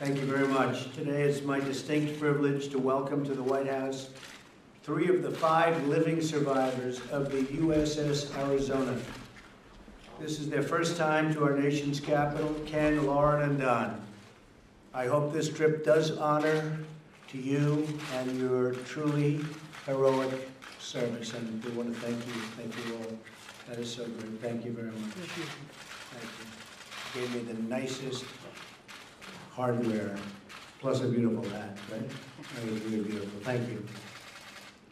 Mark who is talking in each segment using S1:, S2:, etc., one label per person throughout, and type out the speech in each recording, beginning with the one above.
S1: Thank you very much. Today it's my distinct privilege to welcome to the White House 3 of the 5 living survivors of the USS Arizona. This is their first time to our nation's capital, Ken, Lauren, and Don. I hope this trip does honor to you and your truly heroic service, and we want to thank you all. That is so great. Thank you very much. Thank you. Gave me the nicest hardware, plus a beautiful hat, right? That was really beautiful. Thank you.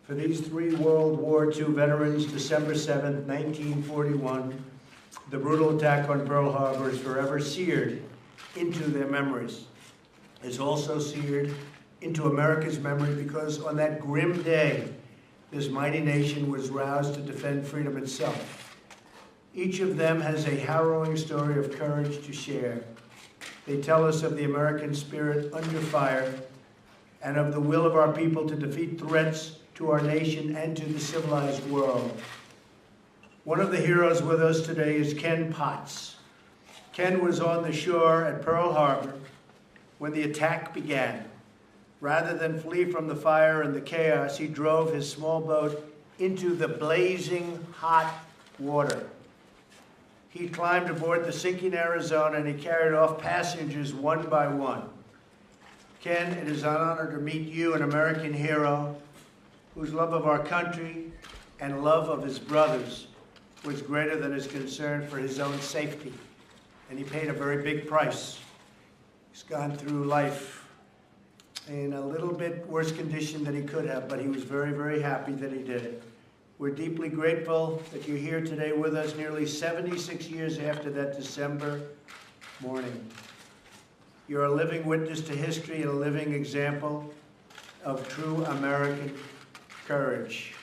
S1: For these 3 World War II veterans, December 7th, 1941, the brutal attack on Pearl Harbor is forever seared into their memories. It's also seared into America's memory because on that grim day, this mighty nation was roused to defend freedom itself. Each of them has a harrowing story of courage to share. They tell us of the American spirit under fire and of the will of our people to defeat threats to our nation and to the civilized world. One of the heroes with us today is Ken Potts. Ken was on the shore at Pearl Harbor when the attack began. Rather than flee from the fire and the chaos, he drove his small boat into the blazing hot water. He climbed aboard the sinking Arizona and he carried off passengers one by one. Ken, it is an honor to meet you, an American hero whose love of our country and love of his brothers was greater than his concern for his own safety. And he paid a very big price. He's gone through life in a little bit worse condition than he could have, but he was very, very happy that he did it. We're deeply grateful that you're here today with us nearly 76 years after that December morning. You're a living witness to history and a living example of true American courage.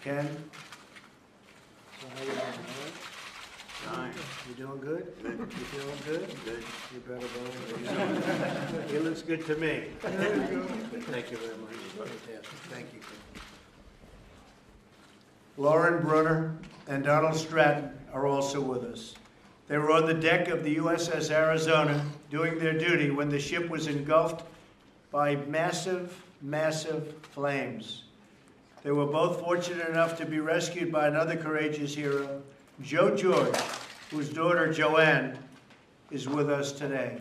S1: Ken? So how you doing? Fine. You doing good? Good. You feeling good? Good. You better go. He looks good to me. Thank you very much. Fantastic. Thank you. Lauren Brunner and Donald Stratton are also with us. They were on the deck of the USS Arizona doing their duty when the ship was engulfed by massive, massive flames. They were both fortunate enough to be rescued by another courageous hero, Joe George, whose daughter Joanne is with us today.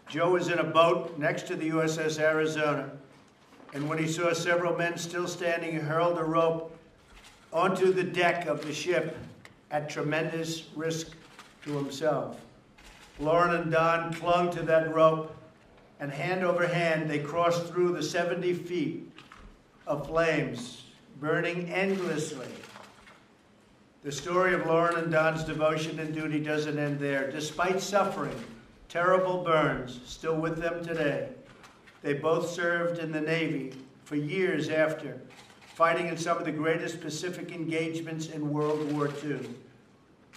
S1: Joe was in a boat next to the USS Arizona, and when he saw several men still standing, he hurled a rope onto the deck of the ship at tremendous risk to himself. Lauren and Don clung to that rope, and hand over hand, they crossed through the 70 feet of flames, burning endlessly. The story of Lauren and Don's devotion and duty doesn't end there. Despite suffering terrible burns still with them today, they both served in the Navy for years after, fighting in some of the greatest Pacific engagements in World War II.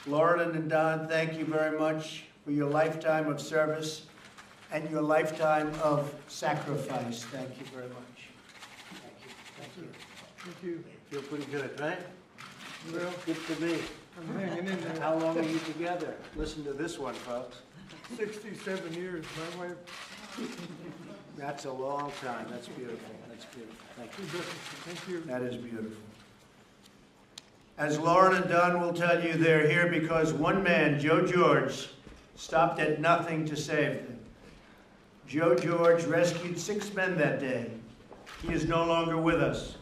S1: Lauren and Don, thank you very much for your lifetime of service and your lifetime of sacrifice. Thank you very much. Thank you. Thank you.
S2: Thank you.
S1: Feel pretty good, right?
S2: Well,
S1: Good to me.
S2: I'm hanging in there.
S1: How long are you together? Listen to this one, folks.
S2: 67 years, my wife.
S1: That's a long time. That's beautiful. That's beautiful. Thank you.
S2: Thank you.
S1: That is beautiful. As Lauren and Don will tell you, they're here because one man, Joe George, stopped at nothing to save them. Joe George rescued 6 men that day. He is no longer with us,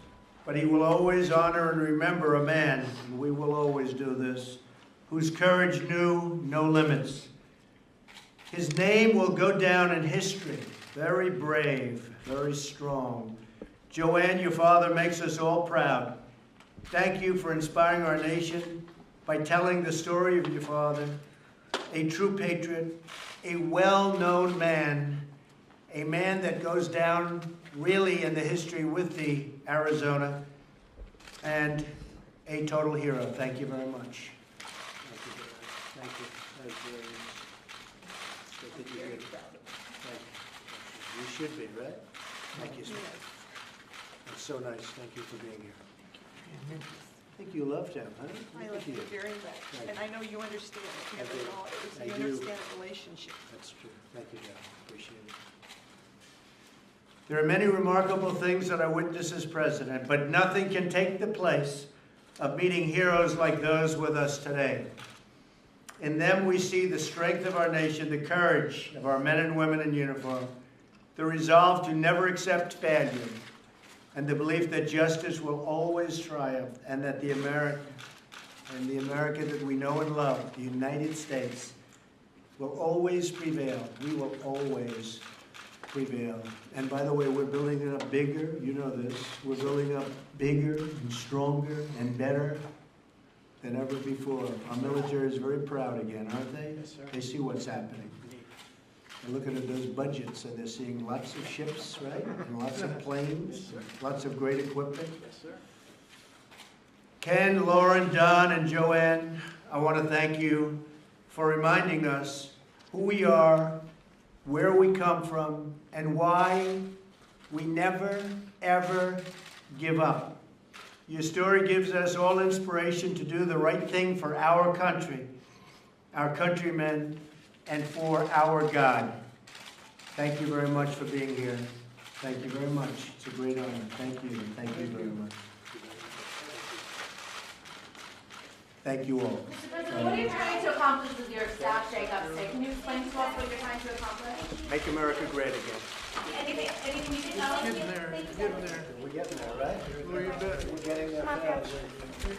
S1: but he will always honor and remember a man, and we will always do this, whose courage knew no limits. His name will go down in history. Very brave, very strong. Joanne, your father makes us all proud. Thank you for inspiring our nation by telling the story of your father, a true patriot, a well-known man, a man that goes down really in the history with the Arizona, and a total hero. Thank you very much. Thank you very much. Thank you. Thank you very much. I think you're good. Thank you. You should be, right? Thank you, sir. That's so nice. Thank you for being here. I think you loved him, huh?
S3: I love you very much,
S1: Thank
S3: and I know you understand it.
S1: I do.
S3: You
S1: I
S3: understand
S1: do.
S3: the relationship.
S1: That's true. Thank you, Dad. Appreciate it. There are many remarkable things that I witnessed as president, but nothing can take the place of meeting heroes like those with us today. In them we see the strength of our nation, the courage of our men and women in uniform, the resolve to never accept failure, and the belief that justice will always triumph, and that the America that we know and love, the United States, will always prevail. We will always prevail. And by the way, we're building it up bigger. You know this. We're building up bigger and stronger and better than ever before. Our military is very proud again, aren't they?
S3: Yes, sir.
S1: They see what's happening. They're looking at those budgets and they're seeing lots of ships, right? And lots of planes, lots of great equipment.
S3: Yes, sir.
S1: Ken, Lauren, Don, and Joanne, I want to thank you for reminding us who we are, where we come from, and why we never, ever give up. Your story gives us all inspiration to do the right thing for our country, our countrymen, and for our God. Thank you very much for being here. Thank you very much. It's a great honor. Thank you. Thank you very much. Thank you all.
S4: Mr. President, what are you trying to accomplish with your staff shake-up today? Can you explain to us what you're trying to accomplish?
S1: Make America great again.
S4: Anything you can tell us?
S2: Getting there, getting there.
S1: We're getting there, right?
S2: Well, you bet.
S1: We're getting there fast.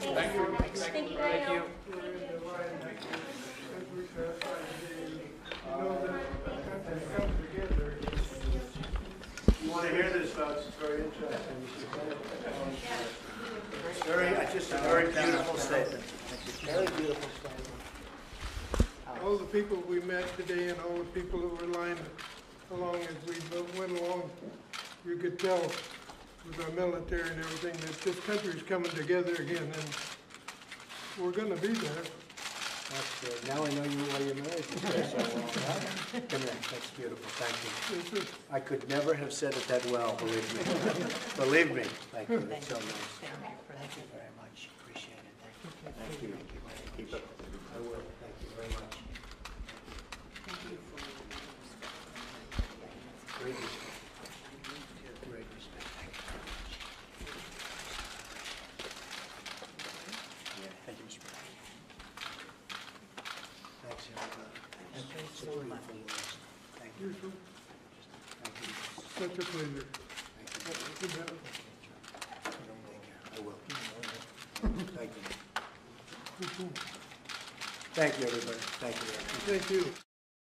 S4: Thank you. Thank you, Daniel.
S1: You want to hear this, folks? It's very interesting. It's very, just a very beautiful statement. It's a very beautiful statement.
S2: All the people we met today and all the people who were lined along as we went along, you could tell with our military and everything that this country's coming together again, and we're gonna be there.
S1: That's good. Now I know you why you're married to her so long. Huh? Come here. That's beautiful. Thank you.
S2: This is,
S1: I could never have said it that well, believe me. Believe me. Thank you. That's so nice. Thank you very much. Appreciate it. Thank you. Thank you. Keep it. I will. Thank you very much. Great respect. Great respect. Thank you very much. Yeah. Thank you, Mr. President. Thanks, everybody. It's a beautiful list. Thank you. Thank you.
S2: such a pleasure.
S1: Thank you.
S2: Good job.
S1: I will. Thank you. Thank you, everybody. Thank you.
S2: Thank you.